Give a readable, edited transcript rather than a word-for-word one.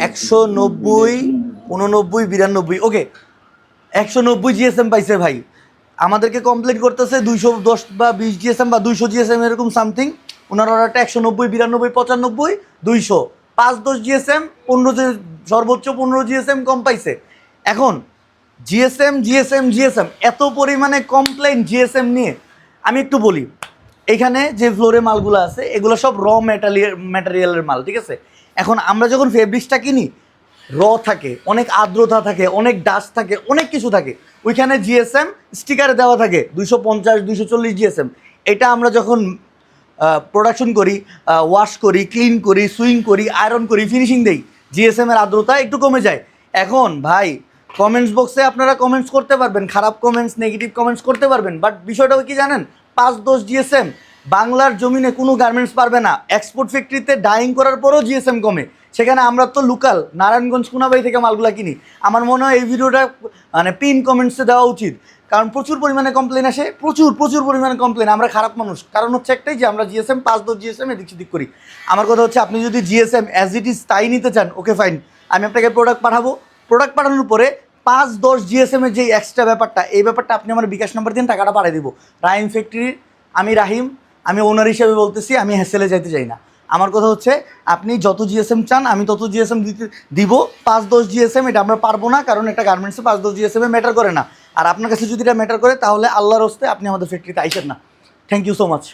190, 89, 92, ওকে 190 GSM পাইছে ভাই। আমাদেরকে কমপ্লেন করতেছে 210 বা 20 জিএসএম বা 200 জিএসএম এরকম সামথিং। ওনার অর্ডারটা 190, 92, 95, 200, 5-10 জিএসএম, 15, সর্বোচ্চ 15 জিএসএম কম পাইছে। এখন জিএসএম জিএসএম জিএসএম এত পরিমাণে কমপ্লেন জিএসএম নিয়ে, আমি একটু বলি, এখানে যে ফ্লোরে মালগুলো আছে এগুলো সব র ম্যাটেরিয়ালের মাল, ঠিক আছে। এখন আমরা যখন ফেব্রিক্সটা কিনি, র থাকে, অনেক আর্দ্রতা থাকে, অনেক ডাস্ট থাকে, অনেক কিছু থাকে। ওইখানে জিএসএম স্টিকারে দেওয়া থাকে 250, 240 জিএসএম। এটা আমরা যখন প্রোডাকশন করি, ওয়াশ করি, ক্লিন করি, সুইং করি, আয়রন করি, ফিনিশিং দেই, জিএসএমের আর্দ্রতা একটু কমে যায়। এখন ভাই কমেন্টস বক্সে আপনারা কমেন্টস করতে পারবেন, খারাপ কমেন্টস, নেগেটিভ কমেন্টস করতে পারবেন, বাট বিষয়টা কি জানেন, 5-10 জিএসএম বাংলার জমিনে কোনো গার্মেন্টস পারবে না। এক্সপোর্ট ফ্যাক্টরিতে ডাইং করার পরেও জিএসএম কমে, সেখানে আমরা তো লোকাল নারায়ণগঞ্জ কোনাবাড়ি থেকে মালগুলা কিনি। আমার মনে হয় এই ভিডিওটা মানে পিন কমেন্টসে দেওয়া উচিত, কারণ প্রচুর পরিমাণে কমপ্লেন আসে, প্রচুর পরিমাণে কমপ্লেন। আমরা খারাপ মানুষ, কারণ হচ্ছে একটাই যে আমরা জিএসএম 5-10 জিএসএম এদিক সেদিক করি। আমার কথা হচ্ছে আপনি যদি জিএসএম অ্যাজ ইট ইজ তাই নিতে চান, ওকে ফাইন, আমি আপনাকে প্রোডাক্ট পাঠাবো। প্রোডাক্ট পাঠানোর পরে 5-10 জিএসএমের যে এক্সট্রা ব্যাপারটা, এই ব্যাপারটা আপনি আমার বিকাশ নাম্বার দিন, টাকাটা পাঠিয়ে দিব। রাহিম ফ্যাক্টরির আমি রাহিম, আমি ওনার হিসেবে বলতেছি, আমি হ্যাসেলে যাইতে চাই না। আমার কথা হচ্ছে আপনি যত জিএসএম চান আমি তত জিএসএম দিব। 5-10 জিএসএম এটা আমরা পারবো না, কারণ একটা গার্মেন্টসে 5-10 জিএসএম ম্যাটার করে না। আর আপনার কাছে যদি এটা ম্যাটার করে তাহলে আল্লাহর হস্তে আপনি আমাদের ফ্যাক্টরিতে আইসেন না। Thank you so much.